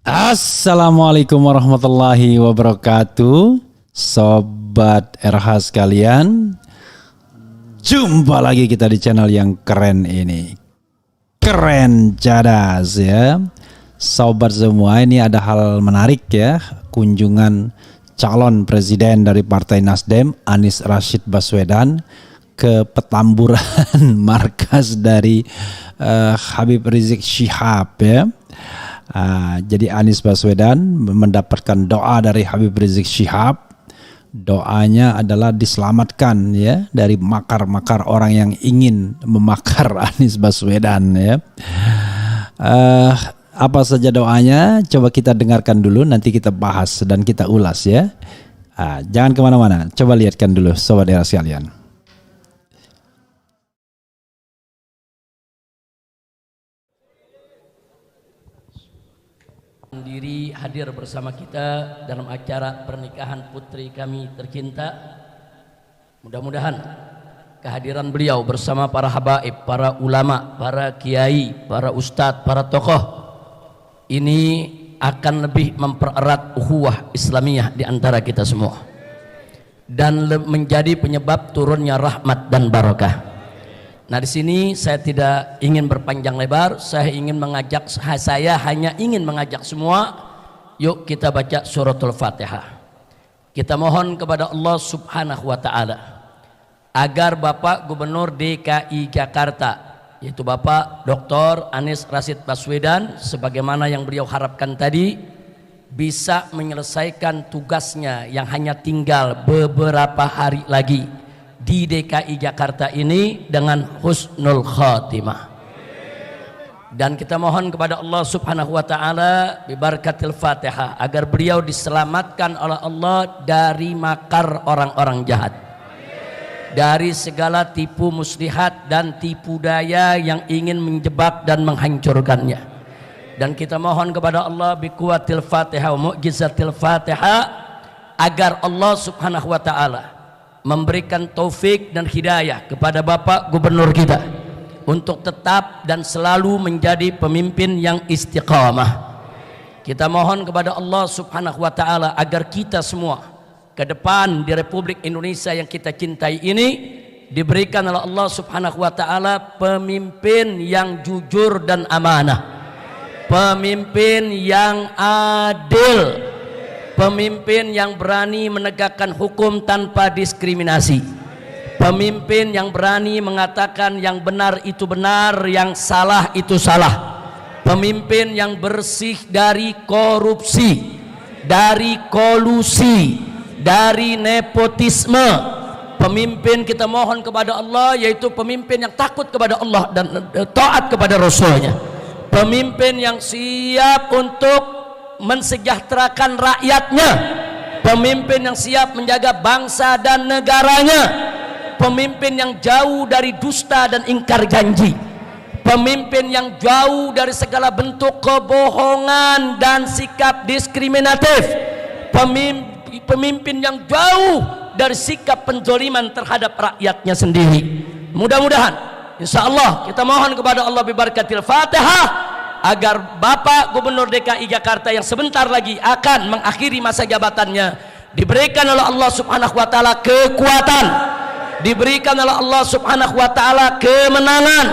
Assalamualaikum warahmatullahi wabarakatuh. Sobat RH sekalian, jumpa lagi kita di channel yang keren ini. Keren cadas ya. Sobat semua, ini ada hal menarik ya. Kunjungan calon presiden dari Partai Nasdem, Anies Rashid Baswedan, ke Petamburan, markas dari Habib Rizik Syihab ya. Jadi Anies Baswedan mendapatkan doa dari Habib Rizik Syihab. Doanya adalah diselamatkan ya dari makar-makar orang yang ingin memakar Anies Baswedan ya. Apa saja doanya? Coba kita dengarkan dulu, nanti kita bahas dan kita ulas ya. Jangan kemana-mana, coba lihatkan dulu sobat era sekalian. Diri hadir bersama kita dalam acara pernikahan putri kami tercinta. Mudah-mudahan kehadiran beliau bersama para habaib, para ulama, para kiai, para ustadz, para tokoh ini akan lebih mempererat ukhuwah Islamiyah di antara kita semua dan menjadi penyebab turunnya rahmat dan barakah. Nah, di sini saya tidak ingin berpanjang lebar, saya hanya ingin mengajak semua, yuk kita baca suratul Fatihah. Kita mohon kepada Allah Subhanahu wa taala agar Bapak Gubernur DKI Jakarta, yaitu Bapak Dr. Anies Rashid Baswedan, sebagaimana yang beliau harapkan tadi, bisa menyelesaikan tugasnya yang hanya tinggal beberapa hari lagi di DKI Jakarta ini dengan husnul khatimah. Dan kita mohon kepada Allah Subhanahu wa taala bi barakatil Fatihah agar beliau diselamatkan oleh Allah dari makar orang-orang jahat, dari segala tipu muslihat dan tipu daya yang ingin menjebak dan menghancurkannya. Dan kita mohon kepada Allah bi kuwatil Fatihah wa mu'jizatil Fatihah agar Allah Subhanahu wa taala memberikan taufik dan hidayah kepada Bapak Gubernur kita untuk tetap dan selalu menjadi pemimpin yang istiqamah. Kita mohon kepada Allah Subhanahu wa taala agar kita semua ke depan di Republik Indonesia yang kita cintai ini diberikan oleh Allah Subhanahu wa taala pemimpin yang jujur dan amanah, pemimpin yang adil, pemimpin yang berani menegakkan hukum tanpa diskriminasi, pemimpin yang berani mengatakan yang benar itu benar, yang salah itu salah, pemimpin yang bersih dari korupsi, dari kolusi, dari nepotisme. Pemimpin kita mohon kepada Allah yaitu pemimpin yang takut kepada Allah dan taat kepada Rasulnya, pemimpin yang siap untuk mensejahterakan rakyatnya, pemimpin yang siap menjaga bangsa dan negaranya, pemimpin yang jauh dari dusta dan ingkar janji, pemimpin yang jauh dari segala bentuk kebohongan dan sikap diskriminatif, pemimpin yang jauh dari sikap penzoliman terhadap rakyatnya sendiri. Mudah-mudahan insya Allah kita mohon kepada Allah bi barakatil Fatihah agar Bapak Gubernur DKI Jakarta yang sebentar lagi akan mengakhiri masa jabatannya diberikan oleh Allah Subhanahu wa taala kekuatan, diberikan oleh Allah Subhanahu wa taala kemenangan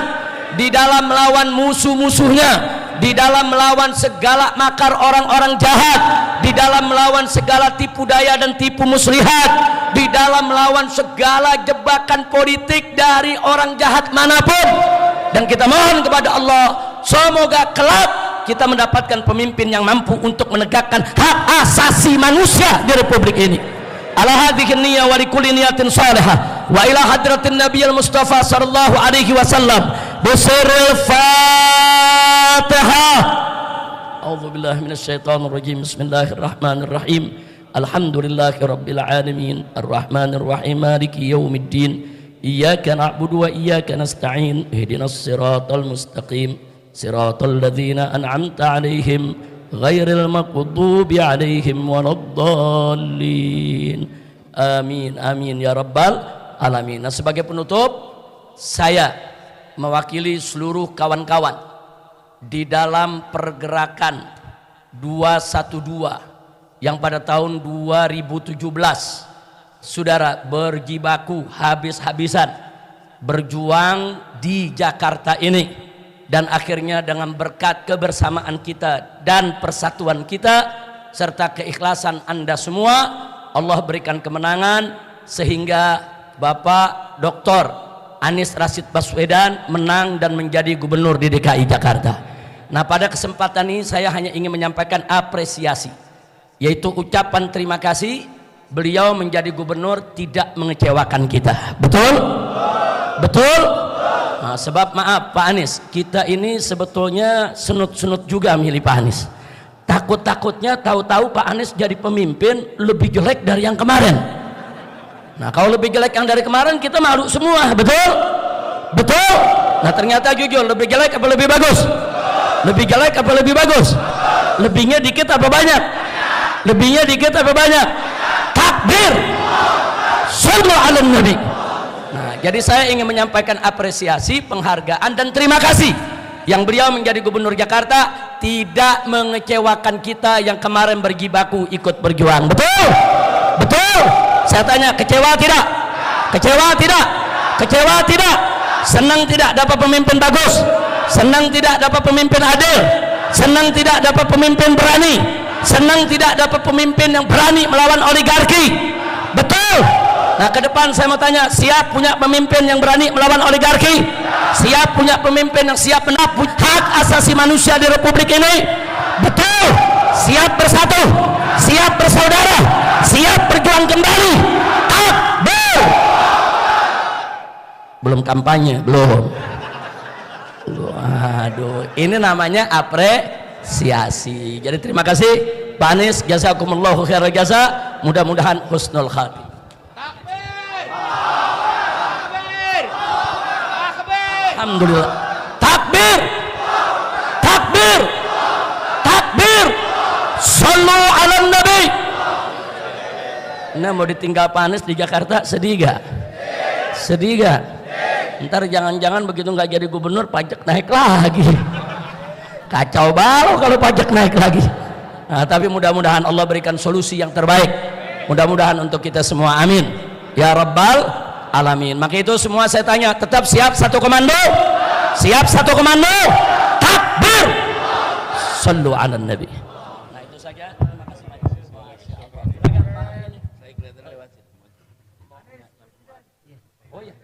di dalam melawan musuh-musuhnya, di dalam melawan segala makar orang-orang jahat, di dalam melawan segala tipu daya dan tipu muslihat, di dalam melawan segala jebakan politik dari orang jahat manapun. Dan kita mohon kepada Allah semoga kelak kita mendapatkan pemimpin yang mampu untuk menegakkan hak asasi manusia di Republik ini. Ala hadhihi niyyah wa likulli niyatin salihah wa ila hadratin nabiyil mustafa sallallahu alaihi wasallam bisirril Fatihah. A'udzu billahi minasyaitonir rajim. Bismillahirrahmanirrahim. Alhamdulillahi rabbil alamin arrahmanir rahim maliki yaumiddin. Iyyaka na'budu wa iyyaka nasta'in ihdinas siratal mustaqim siratal ladzina an'amta 'alaihim ghairil maghdubi 'alaihim waladdallin. Amin amin ya rabbal alamin. Nah, sebagai penutup saya mewakili seluruh kawan-kawan di dalam pergerakan 212 yang pada tahun 2017 saudara berjibaku habis-habisan berjuang di Jakarta ini, dan akhirnya dengan berkat kebersamaan kita dan persatuan kita serta keikhlasan Anda semua, Allah berikan kemenangan sehingga Bapak Dr. Anies Rashid Baswedan menang dan menjadi gubernur di DKI Jakarta. Nah, pada kesempatan ini saya hanya ingin menyampaikan apresiasi, yaitu ucapan terima kasih. Beliau menjadi gubernur tidak mengecewakan kita. Betul? Betul? Nah, sebab maaf Pak Anies, kita ini sebetulnya senut-senut juga milih Pak Anies. Takut-takutnya tahu-tahu Pak Anies jadi pemimpin lebih jelek dari yang kemarin. Nah, kalau lebih jelek yang dari kemarin kita malu semua. Betul? Betul? Nah, ternyata jujur, lebih jelek apa lebih bagus? Lebih jelek apa lebih bagus? Lebihnya dikit apa banyak? Lebihnya dikit apa banyak? Takbir, sallu ala nabi. Nah, jadi saya ingin menyampaikan apresiasi, penghargaan dan terima kasih yang beliau menjadi gubernur Jakarta tidak mengecewakan kita yang kemarin berjibaku ikut berjuang. Betul? Betul? Saya tanya, kecewa tidak? Kecewa tidak? Kecewa tidak? Senang tidak dapat pemimpin bagus? Senang tidak dapat pemimpin adil? Senang tidak dapat pemimpin berani? Senang tidak dapat pemimpin yang berani melawan oligarki? Betul? Nah, ke depan saya mau tanya, siap punya pemimpin yang berani melawan oligarki? Siap punya pemimpin yang siap menaput hak asasi manusia di Republik ini? Betul? Siap bersatu? Siap bersaudara? Siap berjuang kembali? Takbir! Belum kampanye, belum. Waduh, ini namanya apresiasi. Jadi terima kasih Pak Anies, jazakumullahu khairal jasa, mudah-mudahan husnul khatimah. Alhamdulillah. Takbir, takbir, takbir, sallu ala nabi. Nah, mau ditinggal Pak Anies di Jakarta sedih gak? Sedih gak? Ntar jangan-jangan begitu nggak jadi gubernur pajak naik lagi. Kacau balau kalau pajak naik lagi. Nah, tapi mudah-mudahan Allah berikan solusi yang terbaik, mudah-mudahan untuk kita semua, amin ya rabbal alamin. Maka itu semua saya tanya, tetap siap satu komando? Siap satu komando? Takbir, sallu ala nabi. Nah, itu saja, terima kasih. Oh iya,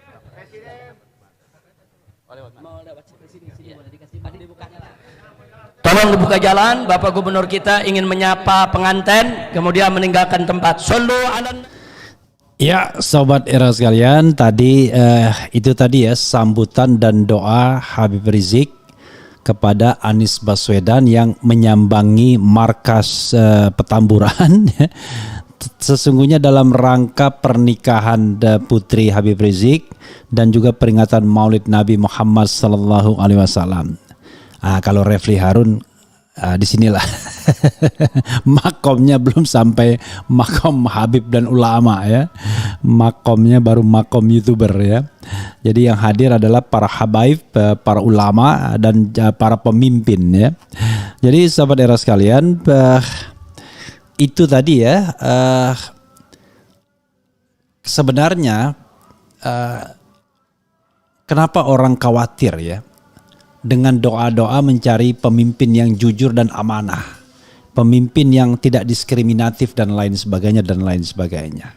tolong dibuka jalan. Bapak Gubernur kita ingin menyapa pengantin kemudian meninggalkan tempat. Sallu ala. Ya, sobat era sekalian, tadi itu tadi ya sambutan dan doa Habib Rizik kepada Anies Baswedan yang menyambangi markas Petamburan. Sesungguhnya dalam rangka pernikahan putri Habib Rizik dan juga peringatan Maulid Nabi Muhammad sallallahu alaihi wasallam. Kalau Refli Harun disinilah makomnya belum sampai makom Habib dan ulama ya, makomnya baru makom YouTuber ya. Jadi yang hadir adalah para habaib, para ulama dan para pemimpin ya. Jadi sahabat era sekalian, itu tadi ya, sebenarnya kenapa orang khawatir ya dengan doa-doa mencari pemimpin yang jujur dan amanah, pemimpin yang tidak diskriminatif dan lain sebagainya dan lain sebagainya.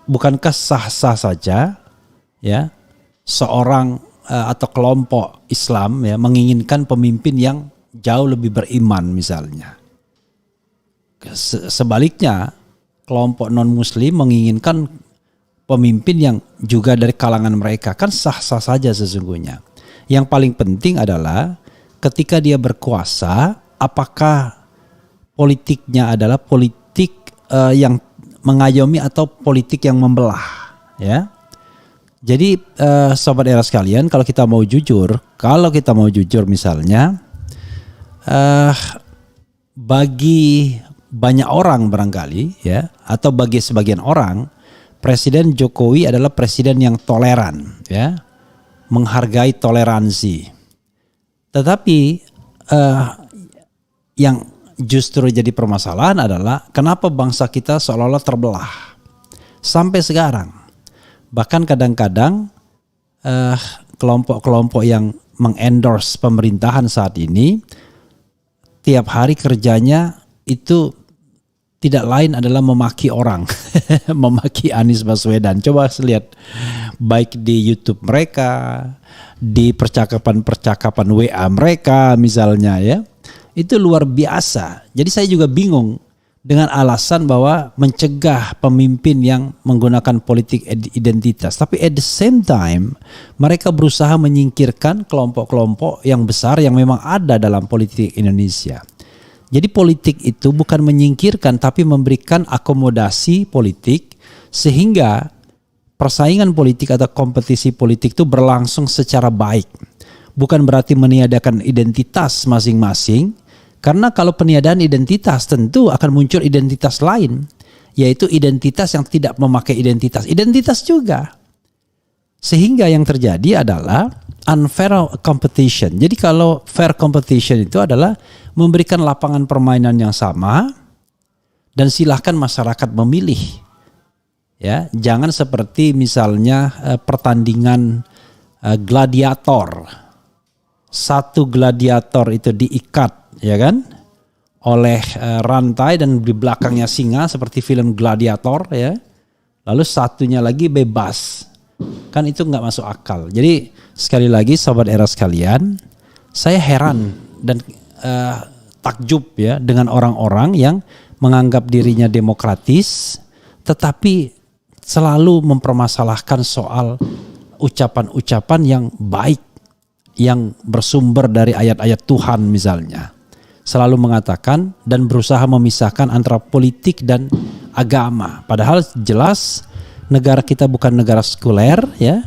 Bukankah sah-sah saja ya seorang atau kelompok Islam ya menginginkan pemimpin yang jauh lebih beriman misalnya. Sebaliknya kelompok non-muslim menginginkan pemimpin yang juga dari kalangan mereka, kan sah-sah saja sesungguhnya. Yang paling penting adalah ketika dia berkuasa, apakah politiknya adalah politik yang mengayomi atau politik yang membelah, ya. Jadi sobat era sekalian, kalau kita mau jujur misalnya, bagi banyak orang barangkali, ya, atau bagi sebagian orang, Presiden Jokowi adalah presiden yang toleran, ya. Menghargai toleransi. Tetapi yang justru jadi permasalahan adalah kenapa bangsa kita seolah-olah terbelah sampai sekarang. Bahkan kadang-kadang kelompok-kelompok yang mengendorse pemerintahan saat ini tiap hari kerjanya itu tidak lain adalah memaki orang, memaki Anies Baswedan. Coba lihat baik di YouTube mereka, di percakapan-percakapan WA mereka misalnya ya. Itu luar biasa. Jadi saya juga bingung dengan alasan bahwa mencegah pemimpin yang menggunakan politik identitas. Tapi at the same time mereka berusaha menyingkirkan kelompok-kelompok yang besar yang memang ada dalam politik Indonesia. Jadi politik itu bukan menyingkirkan tapi memberikan akomodasi politik sehingga persaingan politik atau kompetisi politik itu berlangsung secara baik. Bukan berarti meniadakan identitas masing-masing, karena kalau peniadaan identitas tentu akan muncul identitas lain, yaitu identitas yang tidak memakai identitas juga. Sehingga yang terjadi adalah unfair competition. Jadi kalau fair competition itu adalah memberikan lapangan permainan yang sama dan silahkan masyarakat memilih. Ya, jangan seperti misalnya pertandingan gladiator. Satu gladiator itu diikat, ya kan, oleh rantai dan di belakangnya singa seperti film Gladiator, ya. Lalu satunya lagi bebas. Kan itu nggak masuk akal. Jadi sekali lagi sahabat era sekalian, saya heran dan takjub ya dengan orang-orang yang menganggap dirinya demokratis tetapi selalu mempermasalahkan soal ucapan-ucapan yang baik yang bersumber dari ayat-ayat Tuhan misalnya. Selalu mengatakan dan berusaha memisahkan antara politik dan agama. Padahal jelas negara kita bukan negara sekuler ya.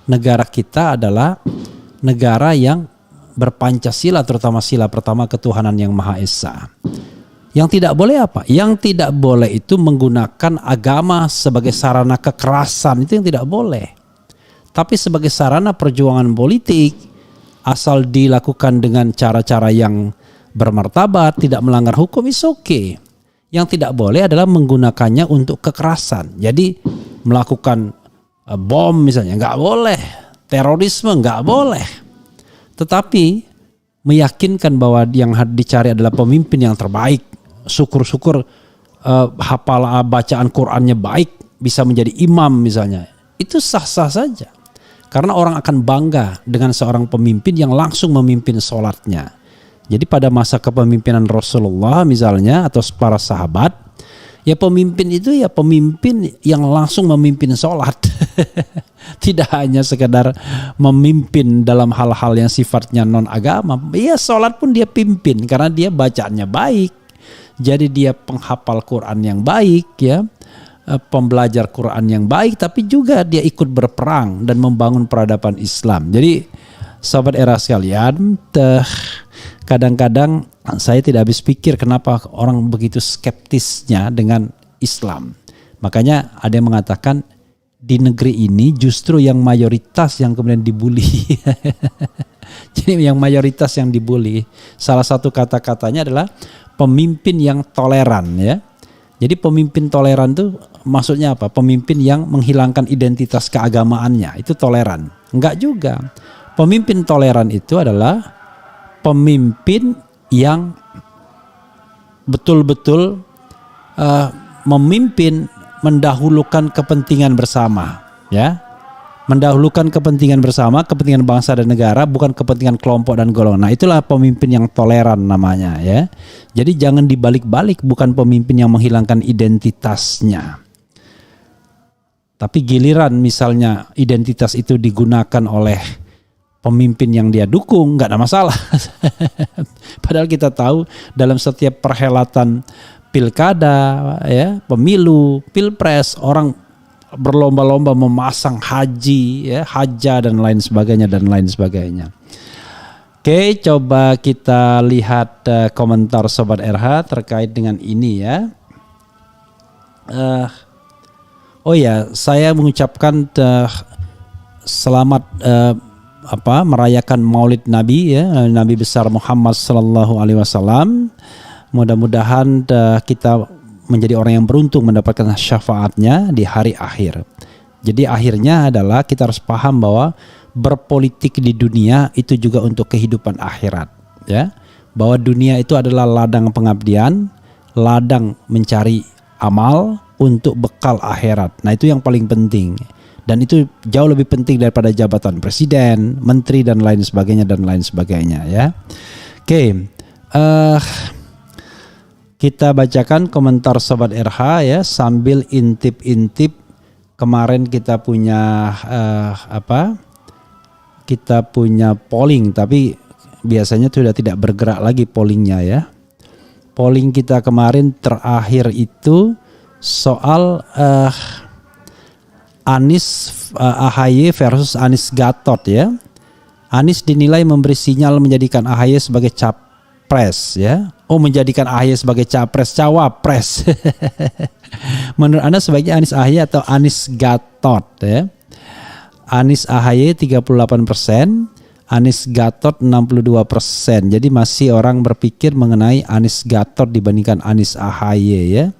Negara kita adalah negara yang berpancasila, terutama sila pertama ketuhanan yang Maha Esa. Yang tidak boleh apa? Yang tidak boleh itu menggunakan agama sebagai sarana kekerasan, itu yang tidak boleh. Tapi sebagai sarana perjuangan politik, asal dilakukan dengan cara-cara yang bermartabat, tidak melanggar hukum, is okay. Yang tidak boleh adalah menggunakannya untuk kekerasan. Jadi melakukan bom misalnya nggak boleh, terorisme nggak boleh. Tetapi meyakinkan bahwa yang dicari adalah pemimpin yang terbaik. Syukur-syukur hafal bacaan Qur'annya baik, bisa menjadi imam misalnya. Itu sah-sah saja. Karena orang akan bangga dengan seorang pemimpin yang langsung memimpin sholatnya. Jadi pada masa kepemimpinan Rasulullah misalnya atau para sahabat, ya pemimpin itu ya pemimpin yang langsung memimpin sholat. Tidak hanya sekedar memimpin dalam hal-hal yang sifatnya non agama. Ya sholat pun dia pimpin karena dia bacaannya baik. Jadi dia penghafal Quran yang baik ya. Pembelajar Quran yang baik, tapi juga dia ikut berperang dan membangun peradaban Islam. Jadi sahabat era sekalian, kadang-kadang saya tidak habis pikir kenapa orang begitu skeptisnya dengan Islam. Makanya ada yang mengatakan di negeri ini justru yang mayoritas yang kemudian dibully. Jadi yang mayoritas yang dibully. Salah satu kata-katanya adalah pemimpin yang toleran ya. Jadi pemimpin toleran itu maksudnya apa? Pemimpin yang menghilangkan identitas keagamaannya, itu toleran. Enggak juga. Pemimpin toleran itu adalah pemimpin yang betul-betul memimpin mendahulukan kepentingan bersama, ya. Mendahulukan kepentingan bersama, kepentingan bangsa dan negara, bukan kepentingan kelompok dan golongan. Nah, itulah pemimpin yang toleran namanya, ya. Jadi jangan dibalik-balik, bukan pemimpin yang menghilangkan identitasnya. Tapi giliran misalnya identitas itu digunakan oleh pemimpin yang dia dukung, nggak ada masalah. Padahal kita tahu dalam setiap perhelatan pilkada, ya, pemilu, pilpres, orang berlomba-lomba memasang haji, ya, haja dan lain sebagainya. Oke, coba kita lihat komentar Sobat RH terkait dengan ini ya. Oh ya, saya mengucapkan selamat merayakan Maulid Nabi ya, Nabi besar Muhammad sallallahu alaihi wasallam. Mudah-mudahan kita menjadi orang yang beruntung mendapatkan syafaatnya di hari akhir. Jadi akhirnya adalah kita harus paham bahwa berpolitik di dunia itu juga untuk kehidupan akhirat ya. Bahwa dunia itu adalah ladang pengabdian, ladang mencari amal untuk bekal akhirat. Nah, itu yang paling penting. Dan itu jauh lebih penting daripada jabatan presiden, menteri dan lain sebagainya ya. Oke. Kita bacakan komentar Sobat RH ya sambil intip-intip. Kemarin kita punya kita punya polling, tapi biasanya sudah tidak bergerak lagi pollingnya ya. Polling kita kemarin terakhir itu soal AHY versus Anies Gatot ya. Anies dinilai memberi sinyal menjadikan AHY sebagai capres ya. Menjadikan AHY sebagai cawapres. Menurut Anda sebaiknya Anies AHY atau Anies Gatot ya? Anies AHY 38%, Anies Gatot 62%. Jadi masih orang berpikir mengenai Anies Gatot dibandingkan Anies AHY ya.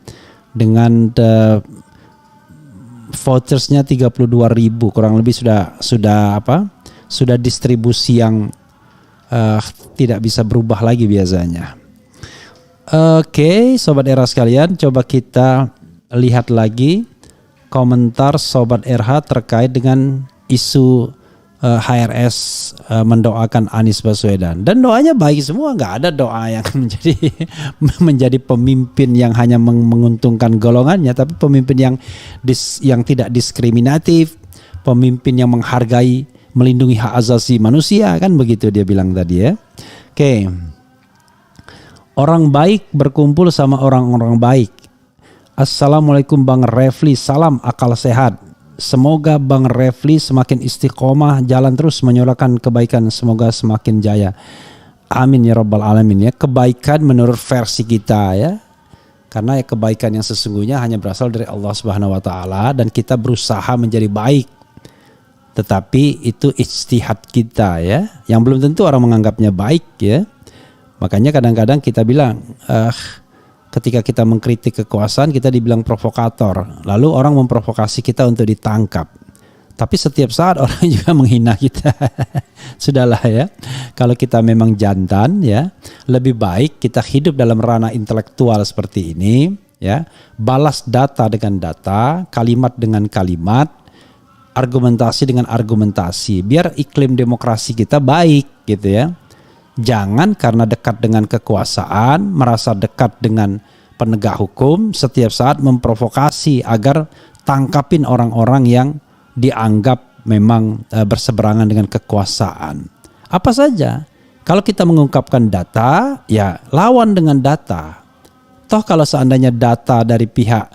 Dengan votersnya 32.000 kurang lebih sudah distribusi yang tidak bisa berubah lagi biasanya. Oke, Sobat RH sekalian, coba kita lihat lagi komentar Sobat RH terkait dengan isu HRS mendoakan Anies Baswedan. Dan doanya baik semua, nggak ada doa yang menjadi pemimpin yang hanya menguntungkan golongannya, tapi pemimpin yang tidak diskriminatif, pemimpin yang menghargai, melindungi hak asasi manusia, kan begitu dia bilang tadi ya. Oke. Orang baik berkumpul sama orang-orang baik. Assalamualaikum Bang Refli, salam akal sehat. Semoga Bang Refli semakin istiqomah, jalan terus menyuarakan kebaikan, semoga semakin jaya. Amin ya rabbal alamin ya. Kebaikan menurut versi kita ya. Karena kebaikan yang sesungguhnya hanya berasal dari Allah Subhanahu wa taala dan kita berusaha menjadi baik. Tetapi itu ijtihad kita ya. Yang belum tentu orang menganggapnya baik ya. Makanya kadang-kadang kita bilang ketika kita mengkritik kekuasaan kita dibilang provokator. Lalu orang memprovokasi kita untuk ditangkap. Tapi setiap saat orang juga menghina kita. Sudahlah ya. Kalau kita memang jantan ya, lebih baik kita hidup dalam ranah intelektual seperti ini ya. Balas data dengan data, kalimat dengan kalimat, argumentasi dengan argumentasi. Biar iklim demokrasi kita baik gitu ya. Jangan karena dekat dengan kekuasaan, merasa dekat dengan penegak hukum, setiap saat memprovokasi agar tangkapin orang-orang yang dianggap memang berseberangan dengan kekuasaan. Apa saja, kalau kita mengungkapkan data, ya lawan dengan data. Toh kalau seandainya data dari pihak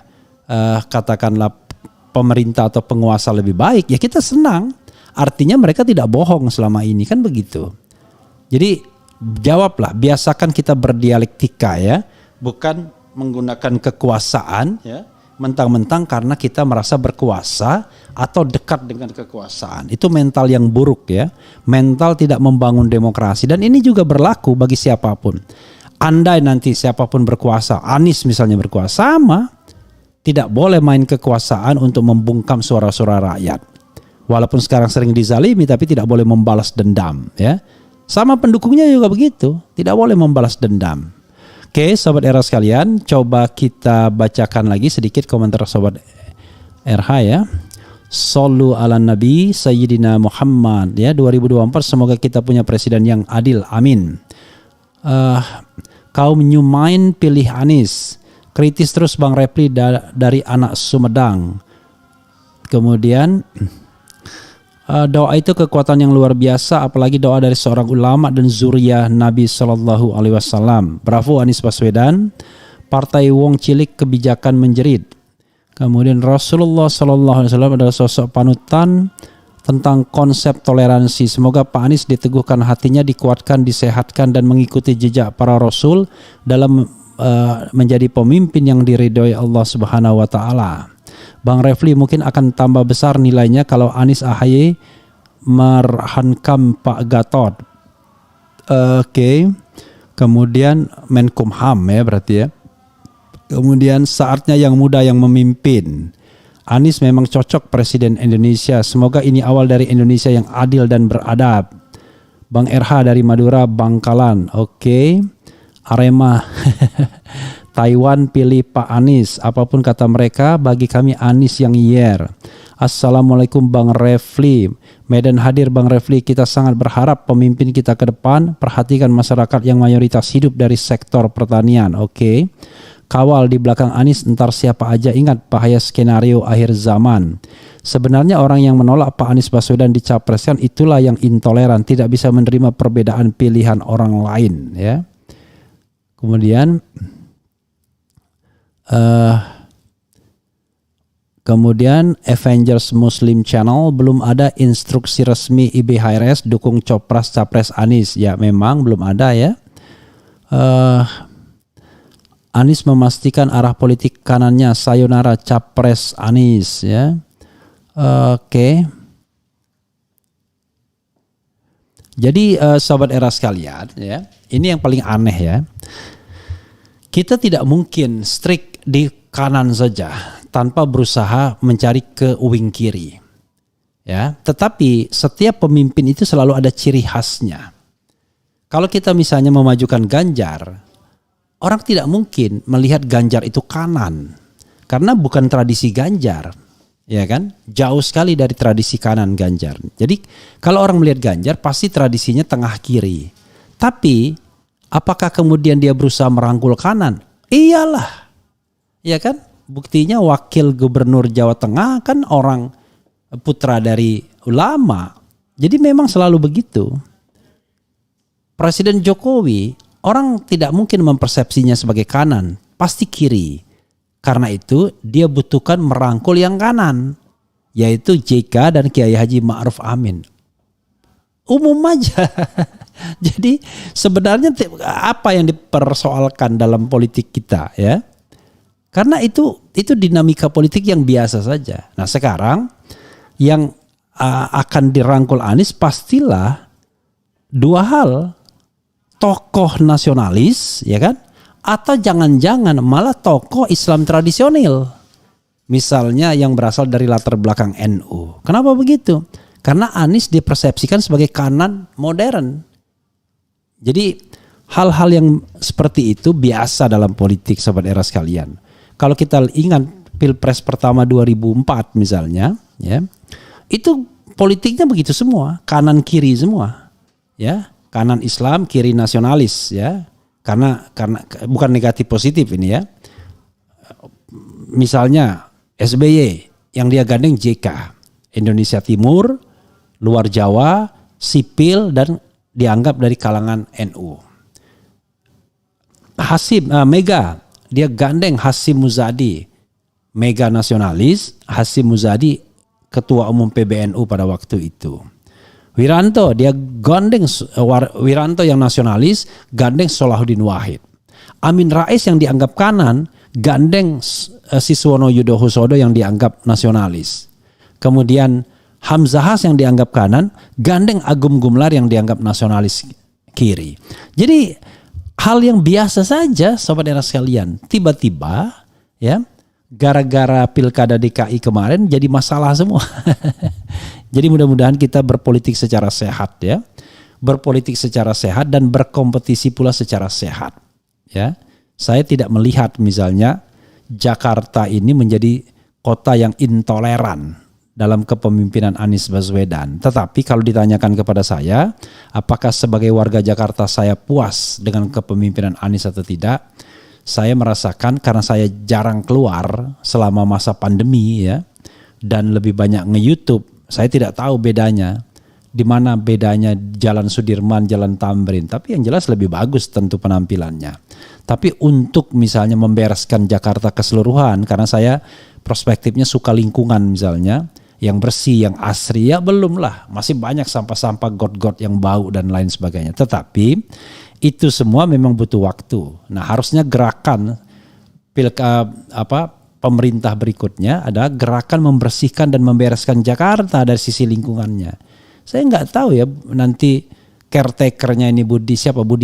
katakanlah pemerintah atau penguasa lebih baik, ya kita senang. Artinya mereka tidak bohong selama ini, kan begitu. Jadi jawablah, biasakan kita berdialektika ya, bukan menggunakan kekuasaan ya, mentang-mentang karena kita merasa berkuasa atau dekat dengan kekuasaan. Itu mental yang buruk ya, mental tidak membangun demokrasi. Dan ini juga berlaku bagi siapapun. Andai nanti siapapun berkuasa, Anies misalnya berkuasa, sama, tidak boleh main kekuasaan untuk membungkam suara-suara rakyat. Walaupun sekarang sering dizalimi, tapi tidak boleh membalas dendam ya. Sama pendukungnya juga begitu, tidak boleh membalas dendam. Oke, Sobat RH sekalian, coba kita bacakan lagi sedikit komentar Sobat RH ya. Sallu ala Nabi Sayyidina Muhammad ya, 2024 semoga kita punya presiden yang adil, amin. Kaum Nyumain pilih Anies, kritis terus Bang Refli dari anak Sumedang. Kemudian doa itu kekuatan yang luar biasa, apalagi doa dari seorang ulama dan zuriyah Nabi Shallallahu Alaihi Wasallam. Bravo Anies Baswedan. Partai Wong Cilik kebijakan menjerit. Kemudian Rasulullah Shallallahu Alaihi Wasallam adalah sosok panutan tentang konsep toleransi. Semoga Pak Anies diteguhkan hatinya, dikuatkan, disehatkan dan mengikuti jejak para Rasul dalam menjadi pemimpin yang diridhoi Allah Subhanahu Wa Taala. Bang Refli mungkin akan tambah besar nilainya kalau Anies AHY Marhankam Pak Gatot. Oke. Kemudian Menkumham ya berarti ya. Kemudian saatnya yang muda yang memimpin. Anies memang cocok Presiden Indonesia. Semoga ini awal dari Indonesia yang adil dan beradab. Bang RH dari Madura, Bangkalan. Oke. Arema. Taiwan pilih Pak Anies. Apapun kata mereka, bagi kami Anies yang yer. Assalamualaikum Bang Refli. Medan hadir Bang Refli. Kita sangat berharap pemimpin kita ke depan perhatikan masyarakat yang mayoritas hidup dari sektor pertanian. Oke. Kawal di belakang Anies, entar siapa aja, ingat bahaya skenario akhir zaman. Sebenarnya orang yang menolak Pak Anies Baswedan dicapreskan itulah yang intoleran, tidak bisa menerima perbedaan pilihan orang lain ya. Kemudian Avengers Muslim Channel, belum ada instruksi resmi IBHRS dukung capres Anies. Ya memang belum ada ya. Anies memastikan arah politik kanannya, sayonara capres Anies ya. Oke. Jadi sobat era sekalian ya, ini yang paling aneh ya. Kita tidak mungkin strict di kanan saja tanpa berusaha mencari ke wing kiri. Ya, tetapi setiap pemimpin itu selalu ada ciri khasnya. Kalau kita misalnya memajukan Ganjar, orang tidak mungkin melihat Ganjar itu kanan karena bukan tradisi Ganjar, ya kan? Jauh sekali dari tradisi kanan Ganjar. Jadi kalau orang melihat Ganjar pasti tradisinya tengah kiri. Tapi apakah kemudian dia berusaha merangkul kanan? Iyalah, ya kan? Buktinya wakil gubernur Jawa Tengah kan orang putra dari ulama. Jadi memang selalu begitu. Presiden Jokowi, orang tidak mungkin mempersepsinya sebagai kanan, pasti kiri. Karena itu dia butuhkan merangkul yang kanan, yaitu JK dan Kiai Haji Ma'ruf Amin. Umum aja. Jadi sebenarnya apa yang dipersoalkan dalam politik kita ya? Karena itu dinamika politik yang biasa saja. Nah sekarang yang akan dirangkul Anies pastilah dua hal. Tokoh nasionalis, ya kan? Atau jangan-jangan malah tokoh Islam tradisional. Misalnya yang berasal dari latar belakang NU. Kenapa begitu? Karena Anies dipersepsikan sebagai kanan modern. Jadi hal-hal yang seperti itu biasa dalam politik sobat era sekalian. Kalau kita ingat Pilpres pertama 2004 misalnya, ya. Itu politiknya begitu semua, kanan kiri semua. Ya. Kanan Islam, kiri nasionalis ya. Karena bukan negatif positif ini ya. Misalnya SBY yang dia gandeng JK, Indonesia Timur, luar Jawa, sipil dan dianggap dari kalangan NU. Mega, dia gandeng Hasyim Muzadi, mega nasionalis, Hasyim Muzadi ketua umum PBNU pada waktu itu. Wiranto, dia gandeng Wiranto yang nasionalis, gandeng Solahuddin Wahid. Amin Rais yang dianggap kanan, gandeng Siswono Yudhoyono yang dianggap nasionalis. Kemudian Hamzahas yang dianggap kanan, gandeng Agung Gumelar yang dianggap nasionalis kiri. Jadi hal yang biasa saja sobat era sekalian. Tiba-tiba ya gara-gara pilkada DKI kemarin jadi masalah semua. Jadi mudah-mudahan kita berpolitik secara sehat ya. Berpolitik secara sehat dan berkompetisi pula secara sehat. Ya. Saya tidak melihat misalnya Jakarta ini menjadi kota yang intoleran dalam kepemimpinan Anies Baswedan. Tetapi kalau ditanyakan kepada saya, apakah sebagai warga Jakarta saya puas dengan kepemimpinan Anies atau tidak? Saya merasakan karena saya jarang keluar selama masa pandemi ya, dan lebih banyak nge-YouTube. Saya tidak tahu bedanya, di mana bedanya Jalan Sudirman, Jalan Tamrin. Tapi yang jelas lebih bagus tentu penampilannya. Tapi untuk misalnya membereskan Jakarta keseluruhan, karena saya perspektifnya suka lingkungan misalnya, yang bersih, yang asri, ya belum lah. Masih banyak sampah-sampah got-got yang bau dan lain sebagainya. Tetapi itu semua memang butuh waktu. Nah harusnya gerakan pemerintah berikutnya adalah gerakan membersihkan dan membereskan Jakarta dari sisi lingkungannya. Saya nggak tahu ya nanti caretakernya ini Budi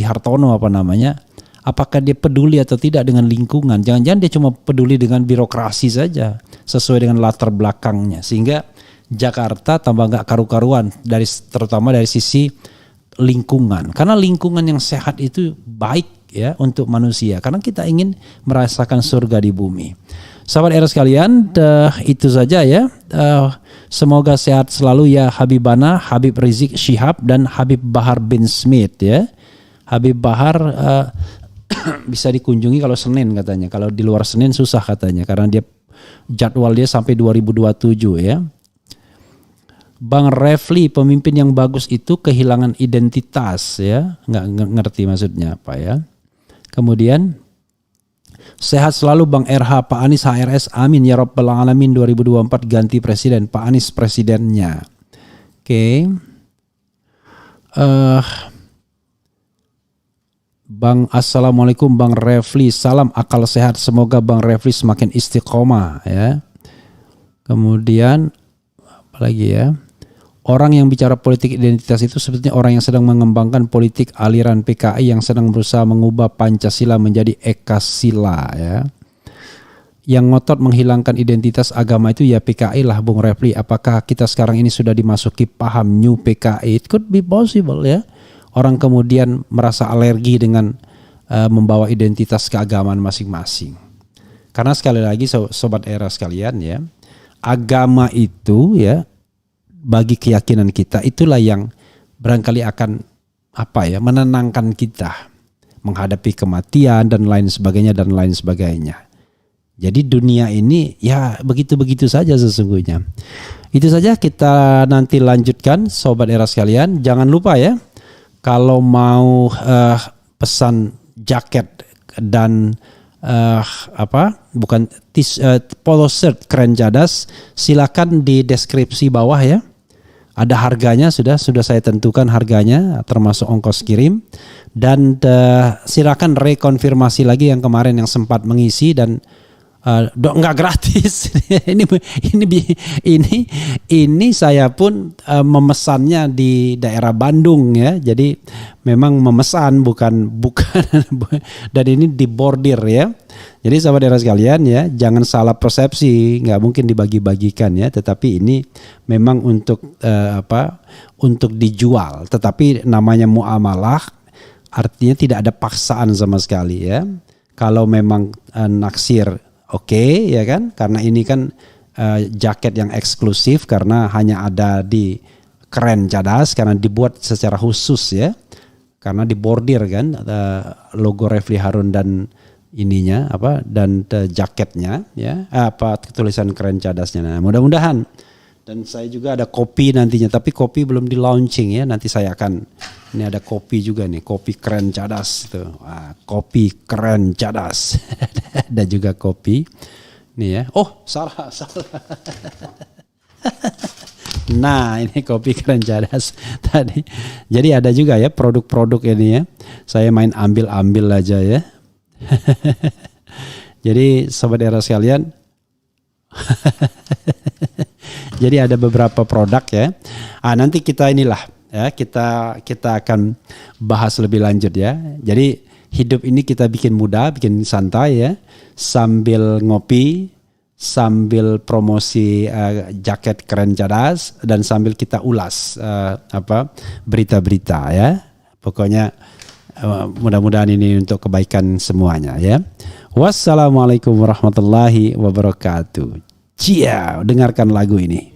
Hartono apa namanya. Apakah dia peduli atau tidak dengan lingkungan? Jangan-jangan dia cuma peduli dengan birokrasi saja sesuai dengan latar belakangnya. Sehingga Jakarta tambah nggak karu-karuan terutama dari sisi lingkungan. Karena lingkungan yang sehat itu baik ya untuk manusia. Karena kita ingin merasakan surga di bumi. Sahabat era sekalian, itu saja ya. Semoga sehat selalu ya Habibana, Habib Rizik Syihab dan Habib Bahar bin Smith ya. Habib Bahar bisa dikunjungi kalau Senin katanya. Kalau di luar Senin susah katanya karena jadwal dia sampai 2027 ya. Bang Refli, pemimpin yang bagus itu kehilangan identitas ya. Nggak ngerti maksudnya apa ya. Kemudian sehat selalu Bang RH, Pak Anies HRS, amin ya Rabbal Alamin. 2024 ganti presiden, Pak Anies presidennya. Oke. Bang Assalamualaikum Bang Refli, salam akal sehat, semoga Bang Refli semakin istiqomah ya. Kemudian apa lagi ya? Orang yang bicara politik identitas itu sebetulnya orang yang sedang mengembangkan politik aliran PKI yang sedang berusaha mengubah Pancasila menjadi Ekasila ya. Yang ngotot menghilangkan identitas agama itu ya PKI lah Bung Refli. Apakah kita sekarang ini sudah dimasuki paham New PKI? It could be possible ya. Orang kemudian merasa alergi dengan membawa identitas keagamaan masing-masing. Karena sekali lagi sobat era sekalian ya, agama itu ya bagi keyakinan kita itulah yang barangkali akan menenangkan kita menghadapi kematian dan lain sebagainya. Jadi dunia ini ya begitu-begitu saja sesungguhnya. Itu saja, kita nanti lanjutkan sobat era sekalian. Jangan lupa ya, kalau mau pesan jaket dan polo shirt keren cadas, silakan di deskripsi bawah ya. Ada harganya, sudah saya tentukan harganya termasuk ongkos kirim, dan silakan rekonfirmasi lagi yang kemarin yang sempat mengisi dan nggak gratis. ini saya pun memesannya di daerah Bandung ya. Jadi memang memesan bukan dan ini dibordir ya. Jadi sahabat era sekalian ya, jangan salah persepsi, nggak mungkin dibagi-bagikan ya. Tetapi ini memang untuk untuk dijual. Tetapi namanya muamalah, artinya tidak ada paksaan sama sekali ya. Kalau memang naksir, oke, ya kan? Karena ini kan jaket yang eksklusif karena hanya ada di Keren Cadas, karena dibuat secara khusus ya. Karena dibordir kan logo Refli Harun dan ininya dan jaketnya ya, tulisan Keren Cadasnya. Nah, mudah-mudahan, dan saya juga ada kopi nantinya, tapi kopi belum di launching ya. Nanti saya akan, ini ada kopi juga nih, kopi Keren Cadas itu. Kopi Keren Cadas. Ada juga kopi nih ya. Oh, salah. Nah, ini kopi Keren Cadas tadi. Jadi ada juga ya produk-produk ini ya. Saya main ambil aja ya. Jadi sobat era sekalian, jadi ada beberapa produk ya. Nanti kita kita akan bahas lebih lanjut ya. Jadi hidup ini kita bikin mudah, bikin santai ya, sambil ngopi, sambil promosi jaket Keren Cadas, dan sambil kita ulas berita-berita ya. Pokoknya mudah-mudahan ini untuk kebaikan semuanya ya. Wassalamualaikum warahmatullahi wabarakatuh. Dengarkan lagu ini,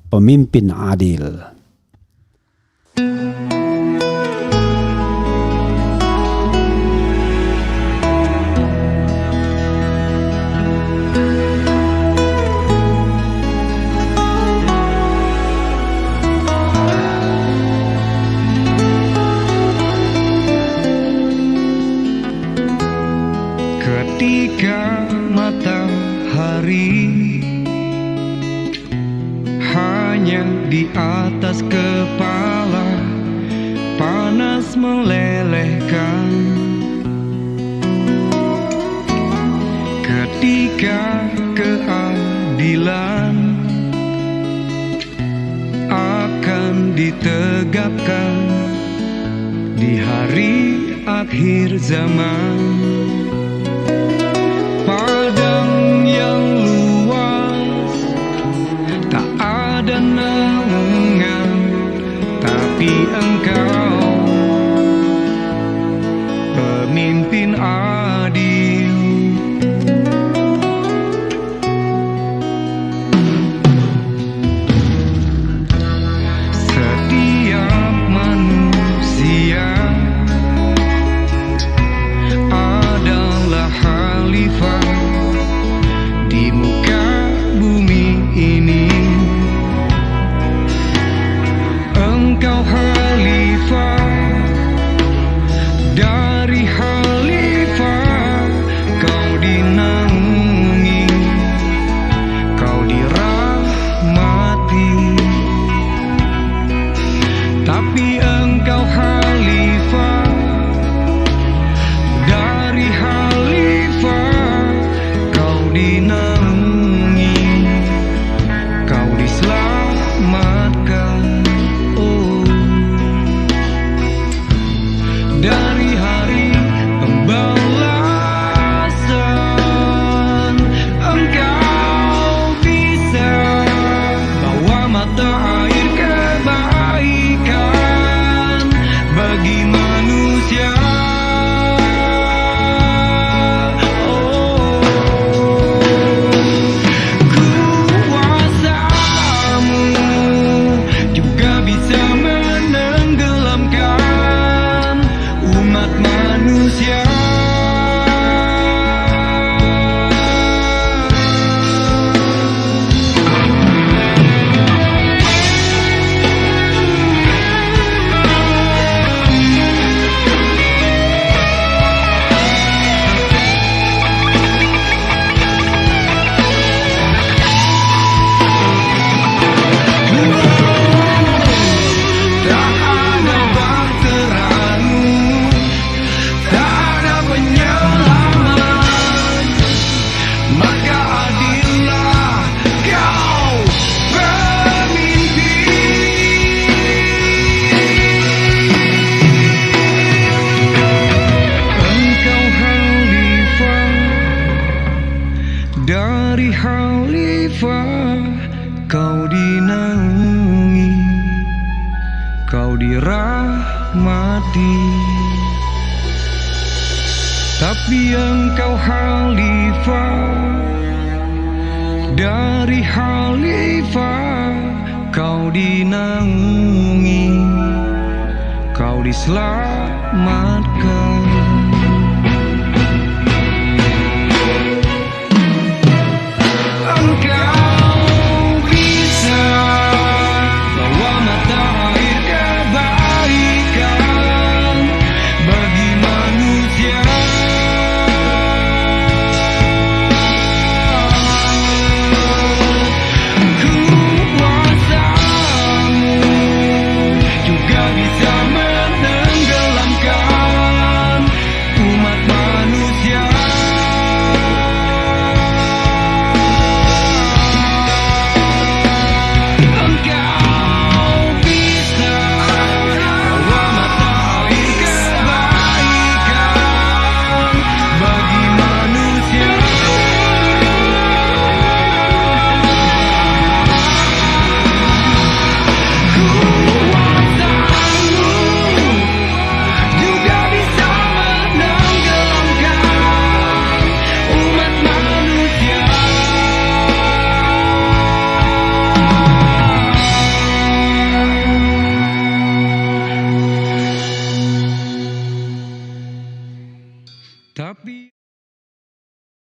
Pemimpin Adil. Ketika matahari hanya di atas kepala, panas melelehkan. Ketika keadilan akan diterapkan, ditegakkan di hari akhir zaman. Padang yang luas, tak ada naungan, tapi Engkau pemimpin adil. Setiap manusia adalah khalifah di muka bumi ini. Engkau khalifah, dari khalifah kau dinaungi, kau dirahmati. Tapi Engkau khalifah, dari khalifah kau dinaungi, kau diselamatkan. Oh, dari hari pembalasan Engkau bisa bawa mata air kebaikan bagi manusia. Oh, kuasa-Mu juga bisa menenggelamkan umat manusia. Tak ada bahtera-Mu, tak ada penyelamat, maka adillah Kau pemimpin. Engkau khalifah, dari khalifah kau dinaungi, kau dirahmati. Tapi Engkau khalifah, dari khalifah kau dinaungi, kau diselamatkan.